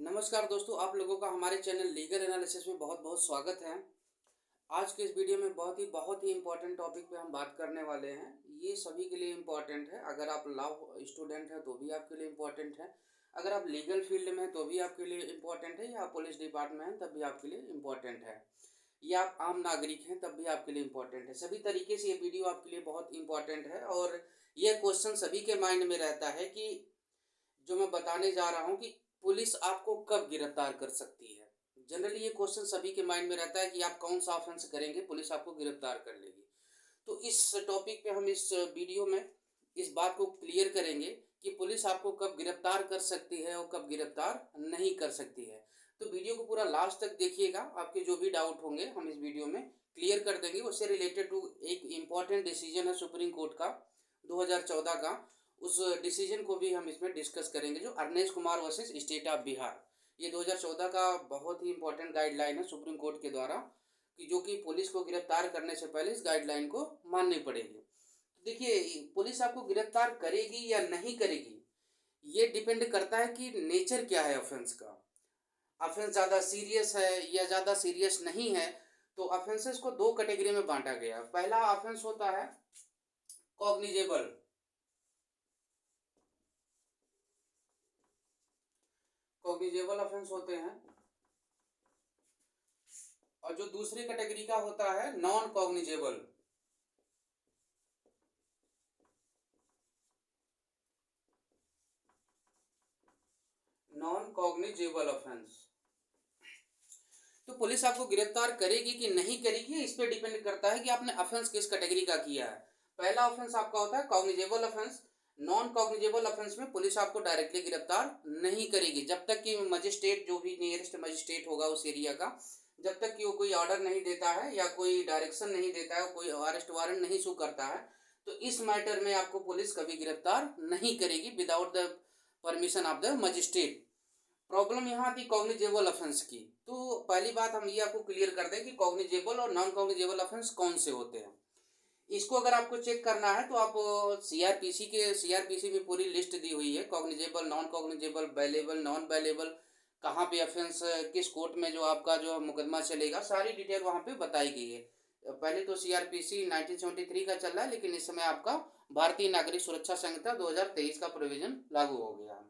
नमस्कार दोस्तों, आप लोगों का हमारे चैनल लीगल एनालिसिस में बहुत बहुत स्वागत है। आज के इस वीडियो में बहुत ही इम्पोर्टेंट टॉपिक पे हम बात करने वाले हैं। ये सभी के लिए इम्पोर्टेंट है। अगर आप लॉ स्टूडेंट हैं तो भी आपके लिए इम्पोर्टेंट है, अगर आप लीगल फील्ड में हैं तो भी आपके लिए इम्पोर्टेंट है, या आप पुलिस डिपार्टमेंट में हैं तब भी आपके लिए इम्पोर्टेंट है, या आप आम नागरिक हैं तब भी आपके लिए इम्पोर्टेंट है। सभी तरीके से ये वीडियो आपके लिए बहुत इम्पोर्टेंट है। और यह क्वेश्चन सभी के माइंड में रहता है कि जो मैं बताने जा रहा हूँ कि पुलिस आपको कब गिरफ्तार कर सकती है। जनरली ये क्वेश्चन सभी के माइंड में रहता है कि आप कौन सा ऑफेंस करेंगे पुलिस आपको गिरफ्तार कर लेगी। तो इस टॉपिक पे हम इस वीडियो में इस बात को क्लियर करेंगे कि पुलिस आपको कब गिरफ्तार कर सकती है और कब गिरफ्तार नहीं कर सकती है। तो वीडियो को पूरा लास्ट तक देखिएगा, आपके जो भी डाउट होंगे हम इस वीडियो में क्लियर कर देंगे। उससे रिलेटेड टू एक इम्पॉर्टेंट डिसीजन है सुप्रीम कोर्ट का 2014 का, उस डिसीजन को भी हम इसमें डिस्कस करेंगे, जो Arnesh Kumar versus state of Bihar. ये 2014 का बहुत ही इंपॉर्टेंट गाइडलाइन है सुप्रीम कोर्ट के द्वारा, कि जो कि पुलिस को गिरफ्तार करने से पहले इस गाइडलाइन को माननी पड़ेगी। तो देखिए, पुलिस आपको गिरफ्तार करेगी या नहीं करेगी, ये डिपेंड करता है कि नेचर क्या है ऑफेंस का। ऑफेंस ज़्यादा सीरियस है या ज़्यादा सीरियस नहीं है। तो ऑफेंसेस को दो कैटेगरी में बांटा गया। पहला ऑफेंस होता है कॉग्निजेबल। कॉग्निजेबल ऑफेंस होते हैं, और जो दूसरी कैटेगरी का होता है non cognizable. Non cognizable offence. तो पुलिस आपको गिरफ्तार करेगी कि नहीं करेगी, इस पे डिपेंड करता है कि आपने ऑफेंस किस कैटेगरी का किया है। पहला ऑफेंस आपका होता है cognizable offence. Non cognizable offence में पुलिस आपको डायरेक्टली गिरफ्तार नहीं करेगी जब तक कि मजिस्ट्रेट, जो भी नियरेस्ट मजिस्ट्रेट होगा उस एरिया का, जब तक कि वो कोई ऑर्डर नहीं देता है या कोई डायरेक्शन नहीं देता है, कोई अरेस्ट वारंट नहीं इशू करता है, तो इस मैटर में आपको पुलिस कभी गिरफ्तार नहीं करेगी without the permission of the magistrate. Problem यहाँ आती कॉग्निजेबल ऑफेंस की। तो पहली बात हम ये आपको क्लियर कर दें कि कॉग्निजेबल और नॉन कॉग्निजेबल ऑफेंस कौन से होते हैं। इसको अगर आपको चेक करना है तो आप सीआरपीसी में पूरी लिस्ट दी हुई है, कॉग्निजेबल, नॉन कॉग्निजेबल, बैलेबल, नॉन बैलेबल, कहाँ पे ऑफेंस, किस कोर्ट में जो आपका जो मुकदमा चलेगा, सारी डिटेल वहाँ पे बताई गई है। पहले तो सीआरपीसी 1973 का चल रहा है, लेकिन इस समय आपका भारतीय नागरिक सुरक्षा संहिता 2023 का प्रोविजन लागू हो गया है।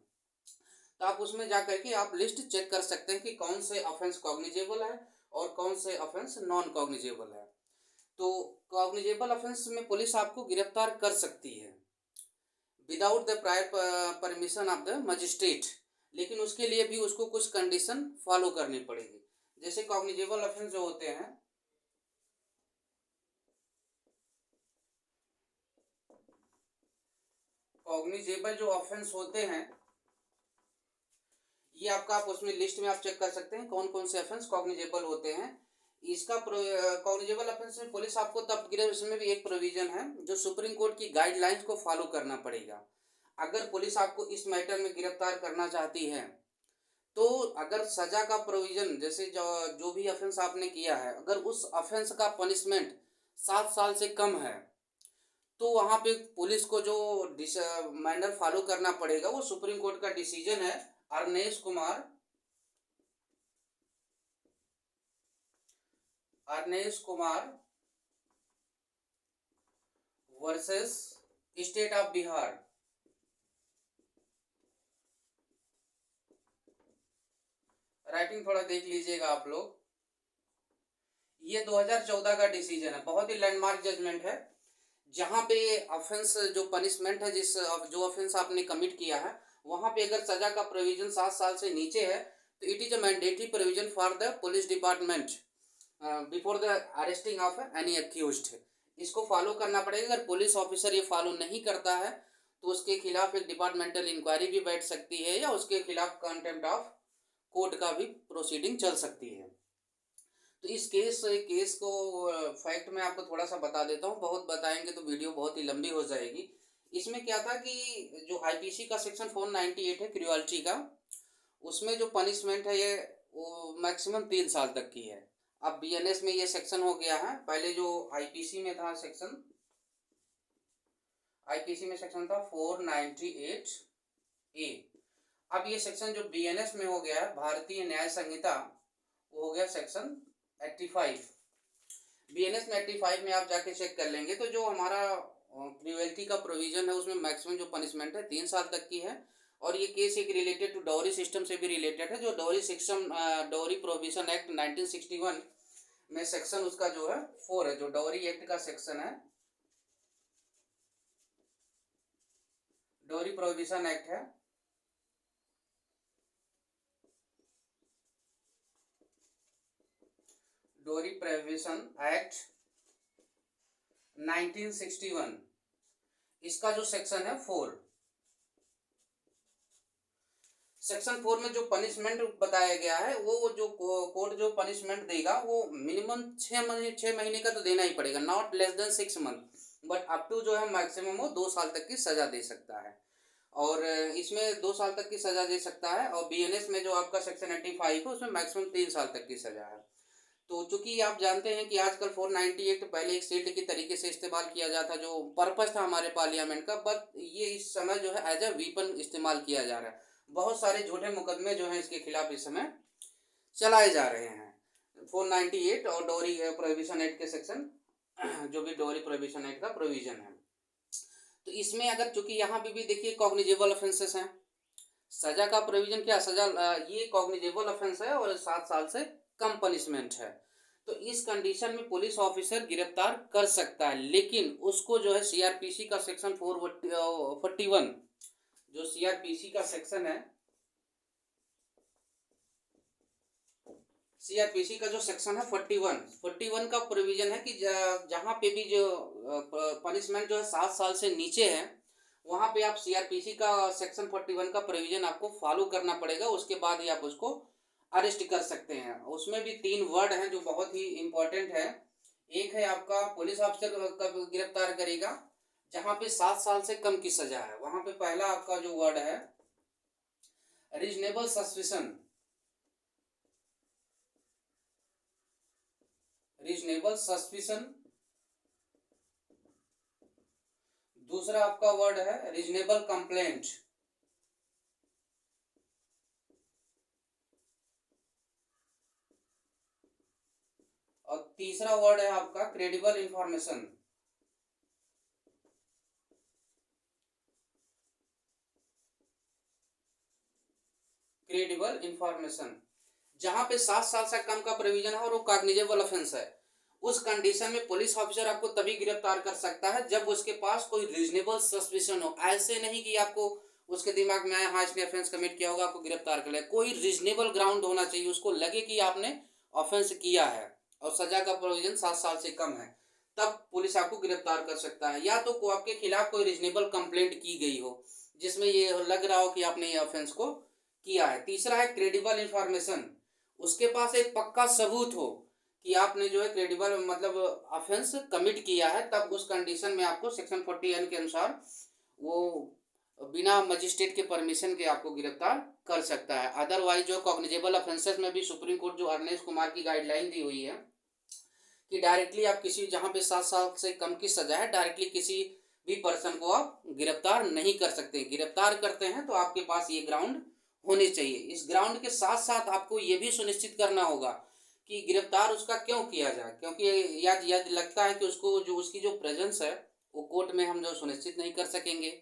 तो आप उसमें जा करके आप लिस्ट चेक कर सकते हैं कि कौन से ऑफेंस कॉग्निजेबल है और कौन से ऑफेंस नॉन कॉग्निजेबल है। तो कॉग्निजेबल ऑफेंस में पुलिस आपको गिरफ्तार कर सकती है without the prior permission of the magistrate, लेकिन उसके लिए भी उसको कुछ कंडीशन फॉलो करनी पड़ेगी। जैसे कॉग्निजेबल ऑफेंस जो होते हैं, कॉग्निजेबल जो ऑफेंस होते हैं, ये आपका आप उसमें लिस्ट में आप चेक कर सकते हैं कौन कौन से ऑफेंस कॉग्निजेबल होते हैं। इसका कॉग्निजेबल ऑफेंस में पुलिस आपको तब गिरे, उसमें भी एक प्रोविजन है जो सुप्रीम कोर्ट की गाइडलाइंस को फॉलो करना पड़ेगा। अगर पुलिस आपको इस मैटर में गिरफ्तार करना चाहती है, तो अगर सजा का प्रोविजन, जैसे जो भी ऑफेंस आपने किया है, अगर उस ऑफेंस का पनिशमेंट 7 साल से कम है, तो वहाँ पे पुलिस को जो मैनर फॉलो करना पड़ेगा वो सुप्रीम कोर्ट का डिसीजन है Arnesh Kumar versus state of Bihar. Writing थोड़ा देख लीजिएगा आप लोग। ये 2014 का डिसीजन है, बहुत ही लैंडमार्क जजमेंट है, जहाँ पे ऑफेंस जो पनिशमेंट है, जो ऑफेंस आपने कमिट किया है, वहाँ पे अगर सजा का प्रोविजन 7 साल से नीचे है, तो it is a mandatory provision for the police department before the arresting of any accused. इसको फॉलो करना पड़ेगा। अगर पुलिस ऑफिसर ये फॉलो नहीं करता है तो उसके खिलाफ एक डिपार्टमेंटल इंक्वायरी भी बैठ सकती है, या उसके खिलाफ कंटेम्प्ट ऑफ कोर्ट का भी प्रोसीडिंग चल सकती है। तो इस केस को फैक्ट में आपको थोड़ा सा बता देता हूँ, बहुत बताएंगे तो वीडियो बहुत ही लंबी हो जाएगी। इसमें क्या था कि जो आईपीसी का सेक्शन 498 है क्रियोलिटी का, उसमें जो पनिशमेंट है ये वो मैक्सिमम 3 साल तक की है। अब बीएनएस में ये सेक्शन हो गया है, पहले जो आईपीसी में था सेक्शन, आईपीसी में सेक्शन था 498 ए, अब ये सेक्शन जो बीएनएस में हो गया है, भारतीय न्याय संहिता, वो हो गया सेक्शन 85। बीएनएस में 85 में आप जाके चेक कर लेंगे तो जो हमारा क्रुएल्टी का प्रोविजन है उसमें मैक्सिमम जो पनिशमेंट है 3 साल तक की है। और ये केस एक रिलेटेड टू डॉरी सिस्टम से भी रिलेटेड है। जो dowry system, dowry provision act 1961 में सेक्शन उसका जो है 4 है, जो डॉरी एक्ट का सेक्शन है, डॉरी प्रोविजन एक्ट है, डॉरी प्रोविजन एक्ट 1961, इसका जो सेक्शन है 4, सेक्शन 4 में जो पनिशमेंट बताया गया है वो जो कोर्ट जो पनिशमेंट देगा वो मिनिमम 6 महीने का तो देना ही पड़ेगा, not less than 6 month, but up to जो है मैक्सिमम वो 2 साल तक की सजा दे सकता है। और इसमें 2 साल तक की सजा दे सकता है। और बीएनएस में जो आपका सेक्शन 85 है उसमें मैक्सिमम 3 साल तक की सजा है। तो चूंकि आप जानते हैं कि आजकल 490 एक्ट पहले एक शील्ड की तरीके से इस्तेमाल किया जाता, जो पर्पस था हमारे पार्लियामेंट का, बट ये इस समय जो है एज अ वीपन इस्तेमाल किया जा रहा है। बहुत सारे झूठे मुकदमे जो हैं इसके खिलाफ इस समय चलाए जा रहे हैं। 498 और डॉरी प्रोहिबिशन एक्ट के सेक्शन, जो भी डॉरी प्रोहिबिशन एक्ट का प्रोविजन है, तो इसमें अगर चूंकि यहाँ पे भी देखिए कॉग्निजेबल ऑफेंसेस हैं, सजा का प्रोविजन क्या, सजा ये कॉग्निजेबल ऑफेंस है और 7 साल से कम पनिशमेंट है। तो इस कंडीशन में पुलिस ऑफिसर गिरफ्तार कर सकता है, लेकिन उसको जो है सीआरपीसी का सेक्शन 441, जो सीआरपीसी का सेक्शन है, सीआरपीसी का जो सेक्शन है 41 का प्रोविजन है कि जहाँ पे भी जो पनिशमेंट जो है 7 साल से नीचे है वहाँ पे आप सीआरपीसी का सेक्शन 41 का प्रोविजन आपको फॉलो करना पड़ेगा, उसके बाद ही आप उसको अरेस्ट कर सकते हैं। उसमें भी 3 वर्ड हैं जो बहुत ही इंपॉर्टेंट है। एक है आपका पुलिस ऑफिसर कब गिरफ्तार करेगा जहाँ पे 7 साल से कम की सजा है, वहाँ पे पहला आपका जो वर्ड है रीजनेबल सस्पिशन, रीजनेबल सस्पिशन। दूसरा आपका वर्ड है रीजनेबल कंप्लेंट, और तीसरा वर्ड है आपका क्रेडिबल इंफॉर्मेशन। क्रेडिबल इंफॉर्मेशन जहां पे 7 साल से कम का प्रोविजन है और वो कॉग्निजेबल ऑफेंस है, उस कंडीशन में पुलिस ऑफिसर आपको तभी गिरफ्तार कर सकता है जब उसके पास कोई रीजनेबल सस्पिशन हो। ऐसे नहीं कि आपको उसके दिमाग में आया हाँ इसने ऑफेंस कमिट किया होगा आपको गिरफ्तार कर ले, कोई रीजनेबल ग्राउंड होना चाहिए, उसको लगे कि आपने ऑफेंस किया है और सजा का प्रोविजन 7 साल से कम है, तब पुलिस आपको गिरफ्तार कर सकता है। या तो आपके खिलाफ कोई रीजनेबल कंप्लेंट की गई हो जिसमें ये लग रहा हो कि आपने ये ऑफेंस को किया है। तीसरा है क्रेडिबल इंफॉर्मेशन, उसके पास एक पक्का सबूत हो कि आपने जो है क्रेडिबल मतलब ऑफेंस कमिट किया है, तब उस कंडीशन में आपको सेक्शन 40 के अनुसार वो बिना मजिस्ट्रेट के परमिशन के आपको गिरफ्तार कर सकता है। अदरवाइज जो कॉग्निजेबल ऑफेंसेस में भी सुप्रीम कोर्ट जो अरनेश कुमार की गाइडलाइन दी हुई है कि डायरेक्टली आप किसी जहाँ पे 7 साल से कम की सजा है डायरेक्टली किसी भी पर्सन को आप गिरफ्तार नहीं कर सकते। गिरफ्तार करते हैं तो आपके पास ये ग्राउंड होने चाहिए। इस ग्राउंड के साथ साथ आपको ये भी सुनिश्चित करना होगा कि गिरफ्तार उसका क्यों किया जाए, क्योंकि याद लगता है कि उसको जो उसकी जो प्रेजेंस है वो कोर्ट में हम जो सुनिश्चित नहीं कर सकेंगे,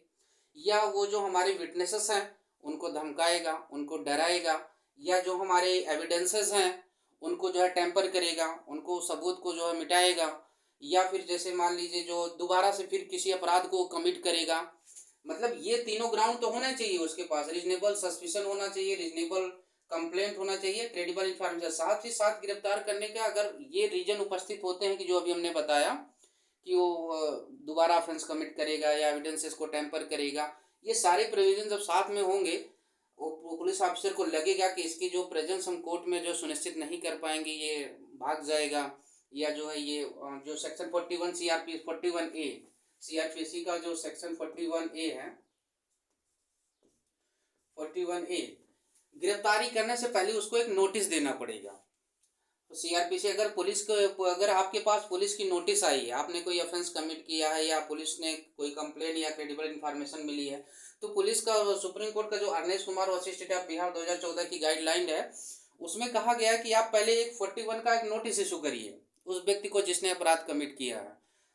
या वो जो हमारे विटनेसेस हैं उनको धमकाएगा, उनको डराएगा, या जो हमारे एविडेंसेस हैं उनको जो है टेम्पर करेगा, उनको सबूत को जो है मिटाएगा, या फिर जैसे मान लीजिए जो दोबारा से फिर किसी अपराध को कमिट करेगा। मतलब ये तीनों ग्राउंड तो होने चाहिए उसके पास, रीजनेबल सस्पिशन होना चाहिए, रीजनेबल कंप्लेंट होना चाहिए, क्रेडिबल इंफॉर्मेशन, साथ ही साथ गिरफ्तार करने का अगर ये रीजन उपस्थित होते हैं कि जो अभी हमने बताया कि वो दोबारा ऑफेंस कमिट करेगा या एविडेंसेस को टेम्पर करेगा, ये सारे प्रोविजन जब साथ में होंगे वो पुलिस ऑफिसर को लगेगा कि इसकी जो प्रेजेंस हम कोर्ट में जो सुनिश्चित नहीं कर पाएंगे, ये भाग जाएगा, या जो है ये जो सेक्शन 41 सीआरपी 41A सीआरपीसी का जो सेक्शन 41A है 41A, गिरफ्तारी करने से पहले उसको एक नोटिस देना पड़ेगा। सीआरपीसी अगर आपके पास पुलिस की नोटिस आई है, आपने कोई ऑफेंस कमिट किया है या पुलिस ने कोई कंप्लेन या क्रेडिबल इन्फॉर्मेशन मिली है, तो पुलिस का सुप्रीम कोर्ट का जो अरनेश कुमार वसी स्टेट ऑफ बिहार 2014 की गाइडलाइन है, उसमें कहा गया है कि आप पहले एक 41 का एक नोटिस इशू करिए उस व्यक्ति को जिसने अपराध कमिट किया है।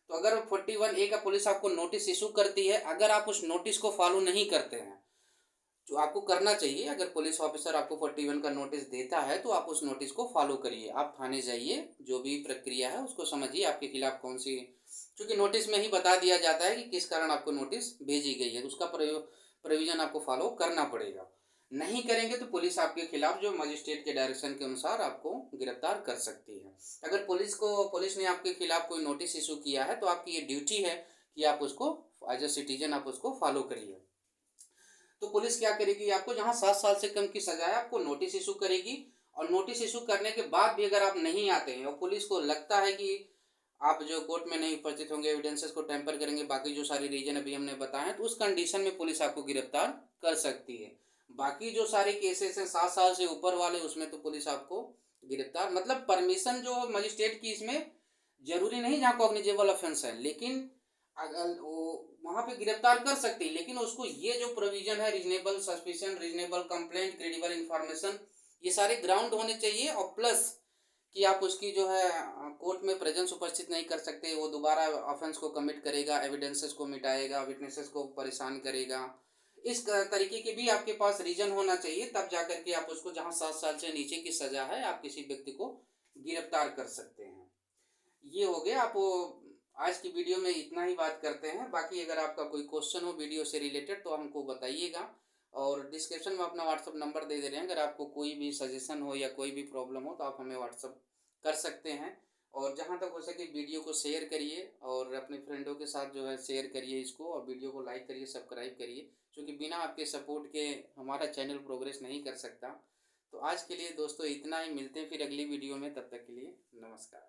तो अगर 41A का पुलिस आपको नोटिस इशू करती है, अगर आप उस नोटिस को फॉलो नहीं करते हैं, जो आपको करना चाहिए, अगर पुलिस ऑफिसर आपको 41 का नोटिस देता है तो आप उस नोटिस को फॉलो करिए। आप थाने जाइए, जो भी प्रक्रिया है उसको समझिए, आपके खिलाफ कौन सी, क्योंकि नोटिस में ही बता दिया जाता है कि किस कारण आपको नोटिस भेजी गई है, उसका प्रोविजन आपको फॉलो करना पड़ेगा। नहीं करेंगे तो पुलिस आपके खिलाफ जो मजिस्ट्रेट के डायरेक्शन के अनुसार आपको गिरफ्तार कर सकती है। अगर पुलिस ने आपके खिलाफ कोई नोटिस इशू किया है तो आपकी ये ड्यूटी है कि आप उसको एज ए सिटीजन आप उसको फॉलो करिए। तो पुलिस क्या करेगी, आपको जहाँ 7 साल से कम की सजा है आपको नोटिस इशू करेगी, और नोटिस इशू करने के बाद भी अगर आप नहीं आते हैं और पुलिस को लगता है कि आप जो कोर्ट में नहीं उपस्थित होंगे, एविडेंसेस को टेम्पर करेंगे, बाकी जो सारी रीजन अभी हमने बताए हैं, तो उस कंडीशन में पुलिस आपको गिरफ्तार कर सकती है। बाकी जो सारे केसेस हैं 7 साल से ऊपर वाले, उसमें तो पुलिस आपको गिरफ्तार मतलब परमिशन जो मजिस्ट्रेट की इसमें जरूरी नहीं जहाँ कॉग्निजेबल ऑफेंस है, लेकिन अगर वो वहाँ पे गिरफ्तार कर सकती है, लेकिन उसको ये जो प्रोविजन है, reasonable suspicion, reasonable complaint, credible information, ये सारे ग्राउंड होने चाहिए। और प्लस कि आप उसकी जो है कोर्ट में प्रेजेंस उपस्थित नहीं कर सकते, वो दोबारा ऑफेंस को कमिट करेगा, एविडेंसेस को मिटाएगा, विटनेसेस को परेशान करेगा, इस तरीके के भी आपके पास रीजन होना चाहिए, तब जाकर के आप उसको, जहाँ 7 साल से नीचे की सजा है, आप किसी व्यक्ति को गिरफ्तार कर सकते हैं। ये हो गया। आप आज की वीडियो में इतना ही बात करते हैं। बाकी अगर आपका कोई क्वेश्चन हो वीडियो से रिलेटेड तो हमको बताइएगा, और डिस्क्रिप्शन में अपना व्हाट्सअप नंबर दे रहे हैं, अगर आपको कोई भी सजेशन हो या कोई भी प्रॉब्लम हो तो आप हमें व्हाट्सअप कर सकते हैं। और जहाँ तक हो सके वीडियो को शेयर करिए और अपने फ्रेंडों के साथ जो है शेयर करिए इसको, और वीडियो को लाइक करिए, सब्सक्राइब करिए, क्योंकि बिना आपके सपोर्ट के हमारा चैनल प्रोग्रेस नहीं कर सकता। तो आज के लिए दोस्तों इतना ही, मिलते हैं फिर अगली वीडियो में, तब तक के लिए नमस्कार।